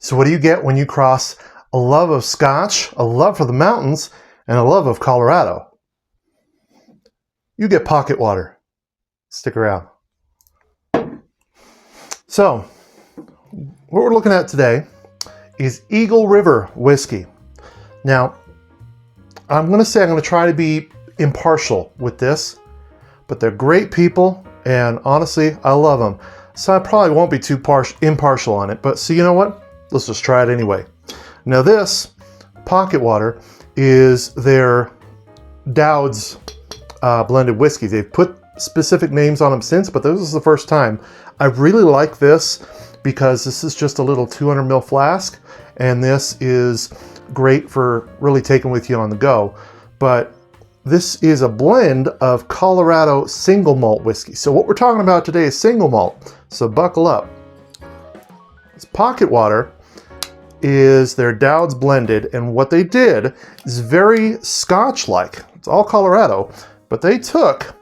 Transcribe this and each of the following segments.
So what do you get when you cross a love of Scotch, a love for the mountains, and a love of Colorado? You get pocket water. Stick around. So, what we're looking at today is Eagle River whiskey. Now, I'm going to try to be impartial with this, but they're great people, and honestly, I love them. So I probably won't be too impartial on it, but so you know what? Let's just try it anyway. Now this pocket water is their Dowd's blended whiskey. They've put specific names on them since, but this is the first time. I really like this because this is just a little 200 ml flask, and this is great for really taking with you on the go. But this is a blend of Colorado single malt whiskey. So what we're talking about today is single malt. So buckle up. This pocket water is their Dowd's blended, and what they did is very Scotch-like. It's all Colorado, but they took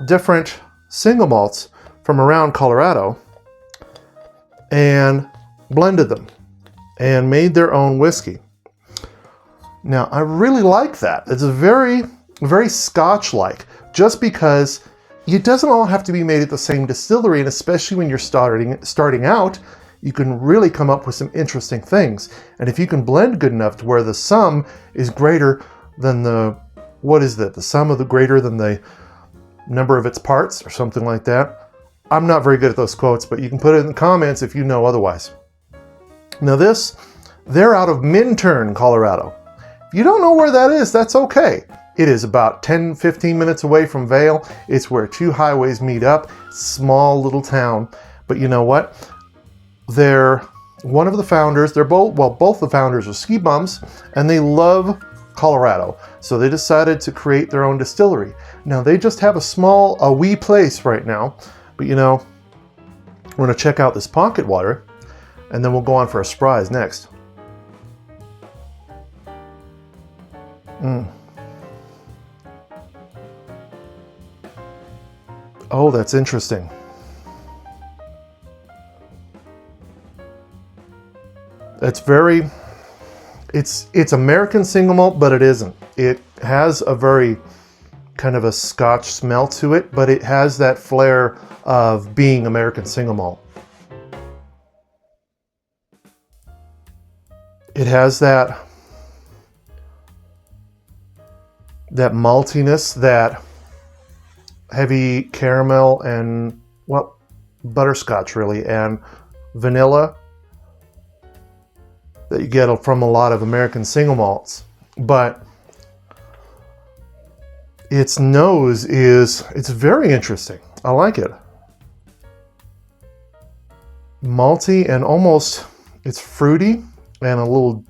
different single malts from around Colorado and blended them and made their own whiskey. Now, I really like that. It's very, very Scotch-like, just because it doesn't all have to be made at the same distillery, and especially when you're starting out, you can really come up with some interesting things. And if you can blend good enough to where the sum is greater than the sum of the greater than the number of its parts or something like that. I'm not very good at those quotes, but you can put it in the comments if you know otherwise. Now they're out of Minturn, Colorado. If you don't know where that is, that's okay. It is about 10-15 minutes away from Vail. It's where two highways meet up. Small little town. But you know what? They're one of the founders. Both the founders are ski bums, and they love Colorado. So they decided to create their own distillery. Now they just have a wee place right now. But you know, we're gonna check out this pocket water, and then we'll go on for a surprise next. Oh, that's interesting. It's American single malt, but it isn't. It has a very kind of a Scotch smell to it, but it has that flair of being American single malt. It has that maltiness, that heavy caramel and, well, butterscotch really, and vanilla that you get from a lot of American single malts. But its nose it's very interesting. I like it. Malty and almost, it's fruity and a little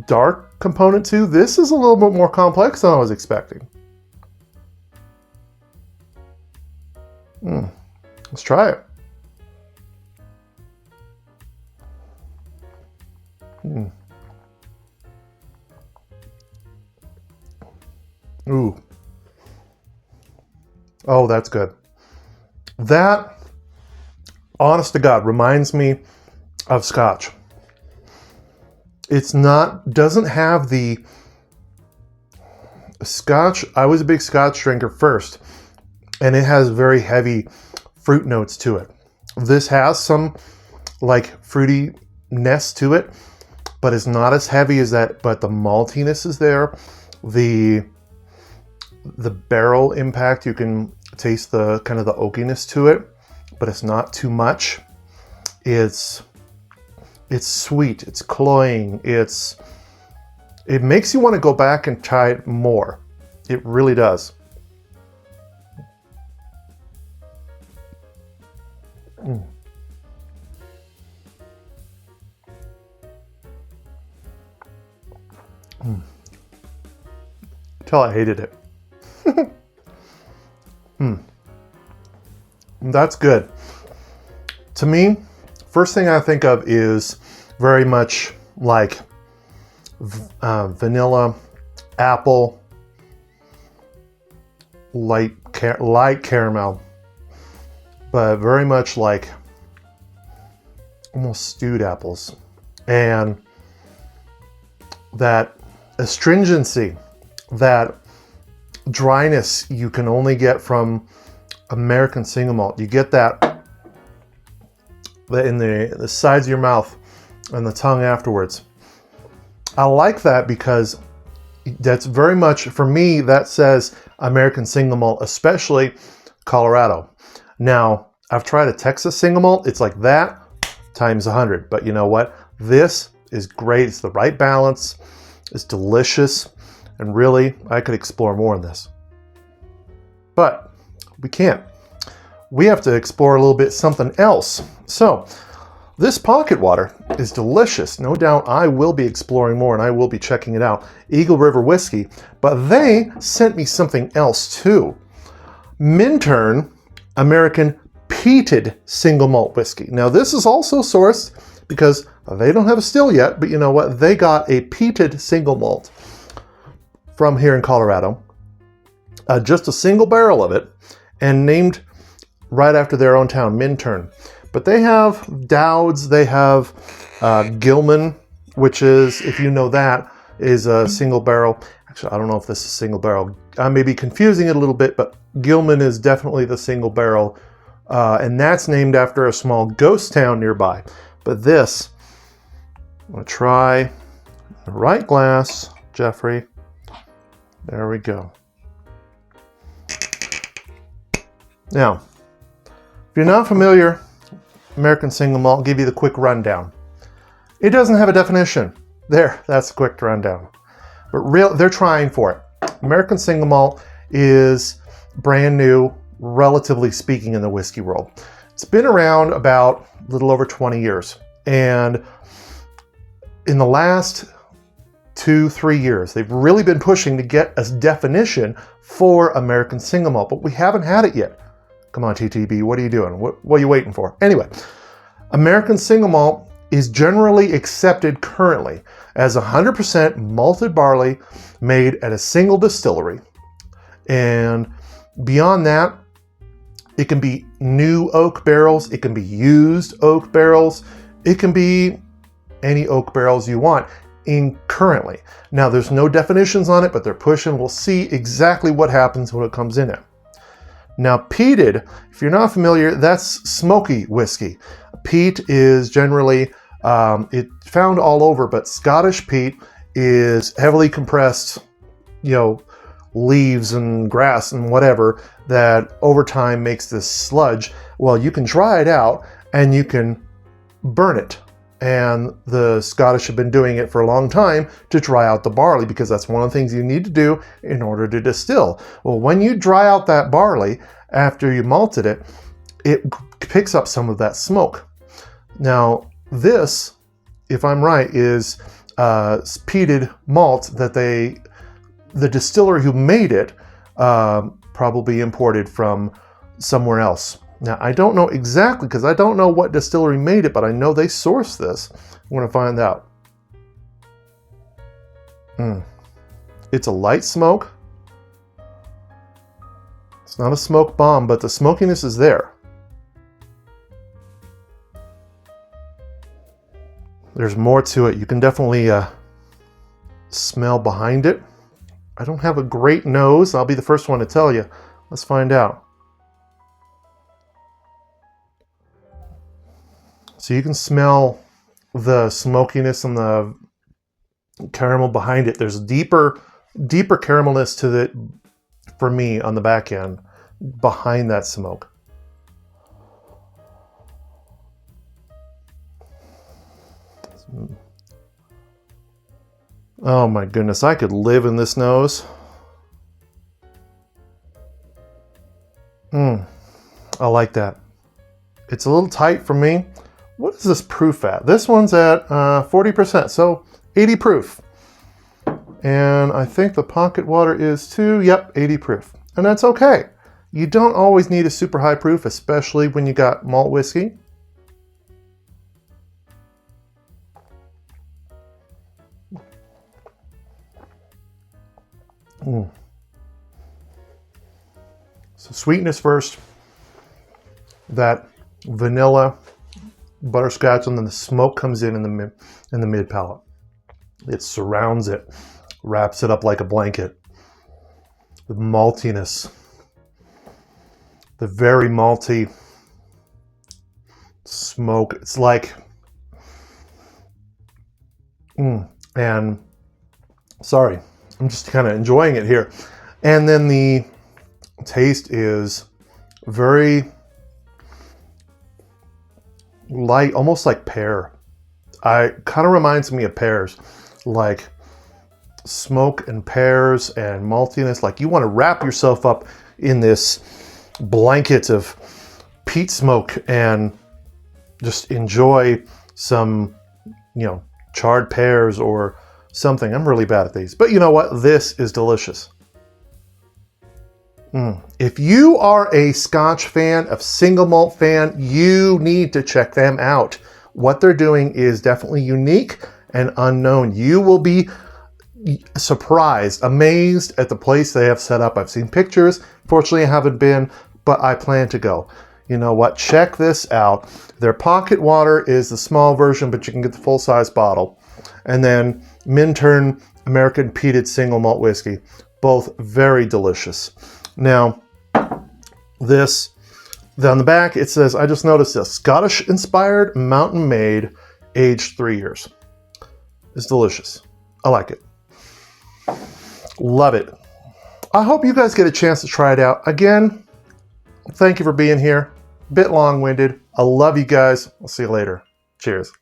dark component too. This is a little bit more complex than I was expecting. Let's try it. Ooh. Oh, that's good. That, honest to God, reminds me of Scotch. Doesn't have the Scotch. I was a big Scotch drinker first, and it has very heavy fruit notes to it. This has some like fruitiness to it, but it's not as heavy as that, but the maltiness is there. The barrel impact, you can taste the kind of the oakiness to it, but it's not too much. It's sweet, it's cloying, it makes you want to go back and try it more. It really does. Till I hated it. That's good. To me, first thing I think of is very much like vanilla, apple, light caramel, but very much like almost stewed apples. And that astringency, that dryness you can only get from American single malt. You get that in the sides of your mouth and the tongue afterwards. I like that because that's very much, for me, that says American single malt, especially Colorado. Now, I've tried a Texas single malt. It's like that times 100. But you know what? This is great. It's the right balance. It's delicious. And really, I could explore more in this. But we can't. We have to explore a little bit something else. So, this pocket water is delicious. No doubt I will be exploring more and I will be checking it out. Eagle River Whiskey. But they sent me something else too. Minturn American Peated Single Malt Whiskey. Now this is also sourced because they don't have a still yet, but you know what? They got a peated single malt from here in Colorado. Just a single barrel of it and named right after their own town, Minturn. But they have Dowds, they have Gilman, which is, if you know that, is a single barrel. Actually, I don't know if this is single barrel. I may be confusing it a little bit, but Gilman is definitely the single barrel. And that's named after a small ghost town nearby. But this, I'm going to try the right glass, Jeffrey. There we go. Now, if you're not familiar, American single malt, I'll give you the quick rundown. It doesn't have a definition. There, that's a quick rundown. But they're trying for it. American single malt is brand new, relatively speaking, in the whiskey world. It's been around about a little over 20 years. And in the last 2-3 years, they've really been pushing to get a definition for American single malt, but we haven't had it yet. Come on, TTB, what are you doing? What are you waiting for? Anyway, American single malt is generally accepted currently as 100% malted barley made at a single distillery. And beyond that, it can be new oak barrels, it can be used oak barrels, it can be any oak barrels you want in currently. Now, there's no definitions on it, but they're pushing. We'll see exactly what happens when it comes in it. Now, peated, if you're not familiar, that's smoky whiskey. Peat is generally, it's found all over, but Scottish peat is heavily compressed, leaves and grass and whatever that over time makes this sludge. Well, you can dry it out and you can burn it. And the Scottish have been doing it for a long time to dry out the barley, because that's one of the things you need to do in order to distill. Well, when you dry out that barley after you malted it, it picks up some of that smoke. Now, this, if I'm right, is peated malt that the distiller who made it probably imported from somewhere else. Now, I don't know exactly, because I don't know what distillery made it, but I know they sourced this. I'm going to find out. It's a light smoke. It's not a smoke bomb, but the smokiness is there. There's more to it. You can definitely smell behind it. I don't have a great nose. I'll be the first one to tell you. Let's find out. So you can smell the smokiness and the caramel behind it. There's deeper caramelness to it for me on the back end behind that smoke. Oh my goodness, I could live in this nose. I like that. It's a little tight for me. What is this proof at? This one's at 40%, so 80 proof. And I think the pocket water is too, yep, 80 proof. And that's okay. You don't always need a super high proof, especially when you got malt whiskey. So sweetness first. That vanilla butterscotch, and then the smoke comes in the mid palate. It surrounds it, wraps it up like a blanket. The maltiness, the very malty smoke. It's like, and sorry, I'm just kind of enjoying it here. And then the taste is very light, almost like pear. Kind of reminds me of pears, like smoke and pears and maltiness. Like you want to wrap yourself up in this blanket of peat smoke and just enjoy some, charred pears or something. I'm really bad at these, but you know what? This is delicious. If you are a Scotch fan, a single malt fan, you need to check them out. What they're doing is definitely unique and unknown. You will be surprised, amazed at the place they have set up. I've seen pictures. Fortunately, I haven't been, but I plan to go. You know what? Check this out. Their pocket water is the small version, but you can get the full-size bottle. And then Minturn American Peated Single Malt Whiskey. Both very delicious. Now, this, on the back, it says, I just noticed this, Scottish-inspired, mountain-made, aged 3 years. It's delicious. I like it. Love it. I hope you guys get a chance to try it out. Again, thank you for being here. Bit long-winded. I love you guys. I'll see you later. Cheers.